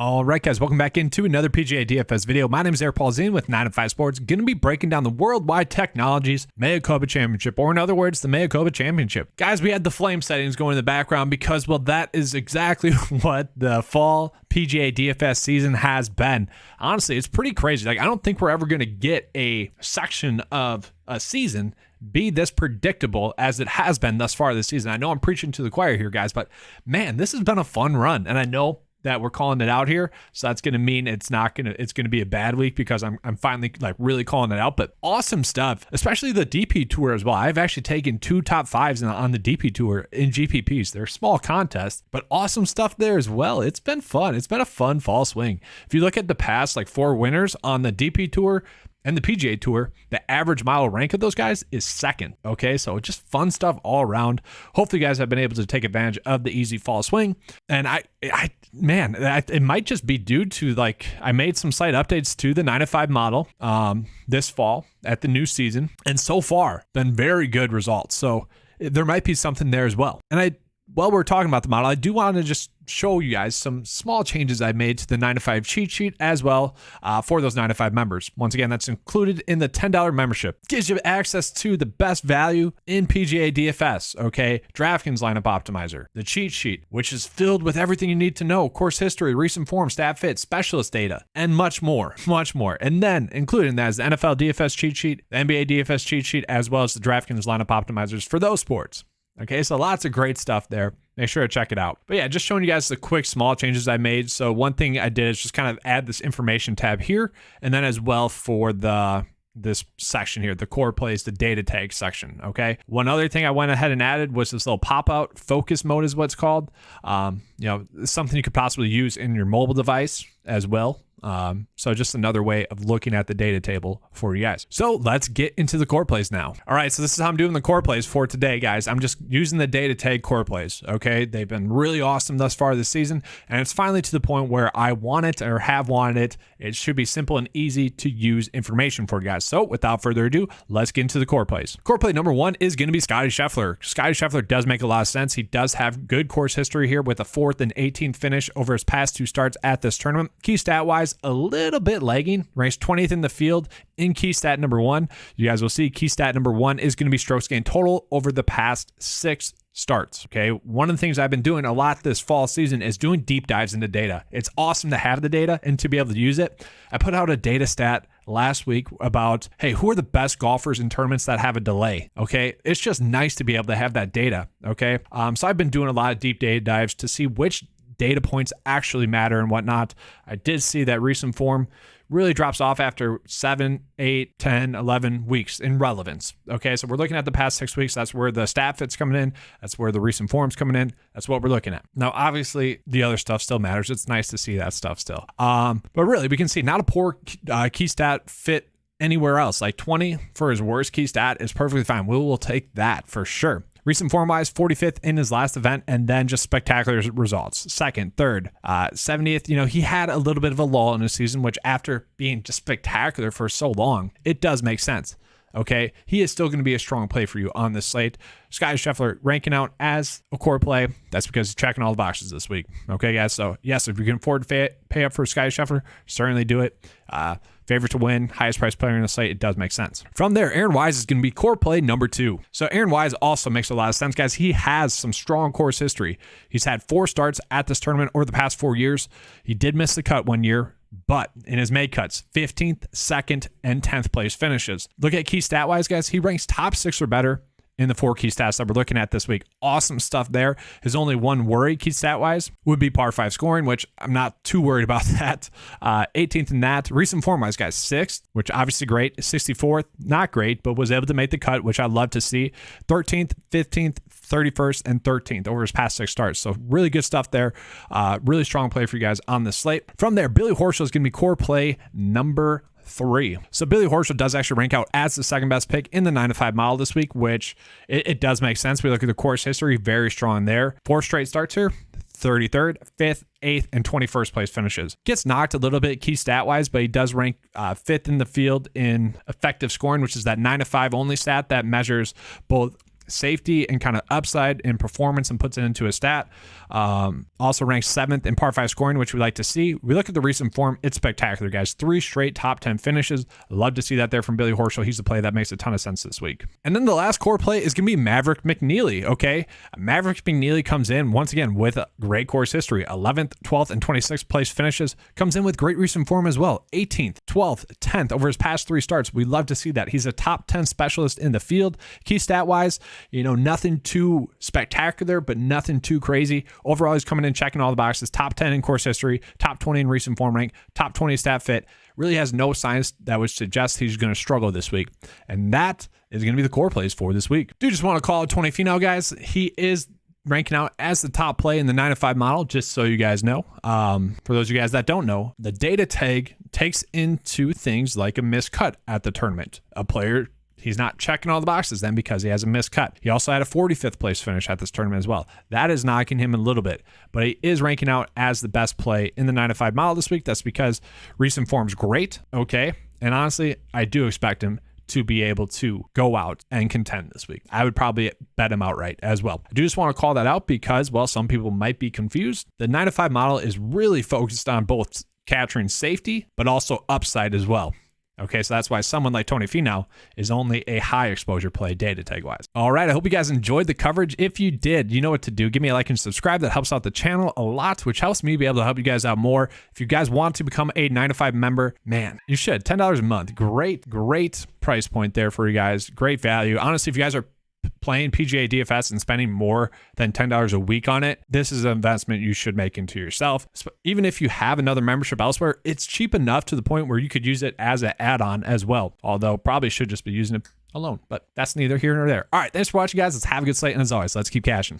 All right, guys, welcome back into another PGA DFS video. My name is Polzin with 9 to 5 Sports. Going to be breaking down the Worldwide Technologies Mayakoba Championship, or in other words, the Mayakoba Championship. Guys, we had the flame settings going in the background because, well, that is exactly what the fall PGA DFS season has been. Honestly, it's pretty crazy. Like, I don't think we're ever going to get a section of a season be this predictable as it has been thus far this season. I know I'm preaching to the choir here, guys, but man, this has been a fun run, and I know that we're calling it out here, so that's going to mean it's going to be a bad week because I'm finally like really calling it out. But awesome stuff, especially the DP Tour as well. I've actually taken 2 top 5s on the DP Tour in GPPs. They're small contests, but awesome stuff there as well. It's been fun. It's been a fun fall swing. If you look at the past like 4 winners on the DP Tour and the PGA Tour, the average mile rank of those guys is second. Okay, so just fun stuff all around. Hopefully, you guys have been able to take advantage of the easy fall swing. And it might just be due to like I made some slight updates to the 9 to 5 model this fall at the new season, and so far been very good results. So there might be something there as well. And while we're talking about the model, I do want to just show you guys some small changes I made to the 9 to 5 cheat sheet as well for those 9 to 5 members. Once again, that's included in the $10 membership. Gives you access to the best value in PGA DFS, okay? DraftKings lineup optimizer, the cheat sheet, which is filled with everything you need to know, course history, recent form, stat fit, specialist data, and much more, much more. And then included in that is the NFL DFS cheat sheet, the NBA DFS cheat sheet, as well as the DraftKings lineup optimizers for those sports. Okay, so lots of great stuff there. Make sure to check it out. But yeah, just showing you guys the quick small changes I made. So one thing I did is just kind of add this information tab here, and then as well for this section here, the core plays, the data tag section. Okay. One other thing I went ahead and added was this little pop-out focus mode is what's called. Something you could possibly use in your mobile device as well. So just another way of looking at the data table for you guys. So let's get into the core plays now. All right, so this is how I'm doing the core plays for today, guys. I'm just using the data tag core plays. Okay, they've been really awesome thus far this season, and it's finally to the point where I want it or have wanted it. It should be simple and easy to use information for you guys. So without further ado, let's get into the core plays. Core play number 1 is going to be Scottie Scheffler. Scottie Scheffler does make a lot of sense. He does have good course history here with a 4th and 18th finish over his past 2 starts at this tournament. Key stat wise, a little bit lagging, ranks 20th in the field in key stat number 1. You guys will see key stat number 1 is going to be strokes gained total over the past 6 starts. Okay, one of the things I've been doing a lot this fall season is doing deep dives into data. It's awesome to have the data and to be able to use it. I put out a data stat last week about, hey, who are the best golfers in tournaments that have a delay? Okay, it's just nice to be able to have that data. Okay, so I've been doing a lot of deep data dives to see which data points actually matter and whatnot. I did see that recent form really drops off after 7, 8, 10, 11 weeks in relevance. Okay, so we're looking at the past 6 weeks. That's where the stat fit's coming in. That's where the recent form's coming in. That's what we're looking at. Now, obviously, the other stuff still matters. It's nice to see that stuff still. But really, we can see not a poor key stat fit anywhere else. Like 20 for his worst key stat is perfectly fine. We will take that for sure. Recent form-wise, 45th in his last event, and then just spectacular results. Second, third, 70th. He had a little bit of a lull in his season, which after being just spectacular for so long, it does make sense. Okay, he is still going to be a strong play for you on this slate. Scottie Scheffler ranking out as a core play. That's because he's checking all the boxes this week. Okay, guys. So yes, if you can afford to pay up for Scottie Scheffler, certainly do it. Favorite to win, highest price player in the slate, it does make sense. From there, Aaron Wise is going to be core play number 2. So Aaron Wise also makes a lot of sense, guys. He has some strong course history. He's had 4 starts at this tournament over the past 4 years. He did miss the cut one year, but in his made cuts, 15th, 2nd, and 10th place finishes. Look at key stat wise, guys. He ranks top 6 or better in the 4 key stats that we're looking at this week. Awesome stuff there. His only one worry key stat wise would be par 5 scoring, which I'm not too worried about that. 18th in that. Recent form wise, guys, 6th, which obviously great. 64th, not great, but was able to make the cut, which I love to see. 13th, 15th, 31st, and 13th over his past 6 starts. So really good stuff there. Really strong play for you guys on this slate. From there, Billy Horschel is going to be core play number 3. So Billy Horschel does actually rank out as the second best pick in the 9 to 5 model this week, which it does make sense. We look at the course history, very strong there. 4 straight starts here, 33rd, 5th, 8th, and 21st place finishes. Gets knocked a little bit key stat wise, but he does rank 5th in the field in effective scoring, which is that 9 to 5 only stat that measures both safety and kind of upside in performance and puts it into a stat. Also ranks 7th in par 5 scoring, which we like to see. We look at the recent form. It's spectacular, guys. 3 straight top 10 finishes. Love to see that there from Billy Horschel. He's the play that makes a ton of sense this week. And then the last core play is going to be Maverick McNealy, okay? Maverick McNealy comes in, once again, with a great course history. 11th, 12th, and 26th place finishes. Comes in with great recent form as well. 18th, 12th, 10th over his past 3 starts. We love to see that. He's a top 10 specialist in the field. Key stat-wise, nothing too spectacular, but nothing too crazy. Overall, he's coming in checking all the boxes. Top 10 in course history, top 20 in recent form rank, top 20 stat fit. Really has no signs that would suggest he's going to struggle this week. And that is going to be the core plays for this week. Do just want to call it 20 Finau, guys. He is ranking out as the top play in the 9-5 model, just so you guys know. For those of you guys that don't know, the data tag takes into things like a missed cut at the tournament. A player, he's not checking all the boxes then because he has a missed cut. He also had a 45th place finish at this tournament as well. That is knocking him a little bit, but he is ranking out as the best play in the 9-5 model this week. That's because recent form's great, okay? And honestly, I do expect him to be able to go out and contend this week. I would probably bet him outright as well. I do just want to call that out because, well, some people might be confused. The 9-5 model is really focused on both capturing safety, but also upside as well. Okay, so that's why someone like Tony Finau is only a high exposure play data tag wise. All right, I hope you guys enjoyed the coverage. If you did, you know what to do. Give me a like and subscribe. That helps out the channel a lot, which helps me be able to help you guys out more. If you guys want to become a 9-5 member, man, you should. $10 a month. Great price point there for you guys. Great value. Honestly, if you guys are playing PGA DFS and spending more than $10 a week on it, this is an investment you should make into yourself. Even if you have another membership elsewhere, it's cheap enough to the point where you could use it as an add-on as well. Although probably should just be using it alone, but that's neither here nor there. All right, thanks for watching, guys. Let's have a good slate, and as always, let's keep cashing.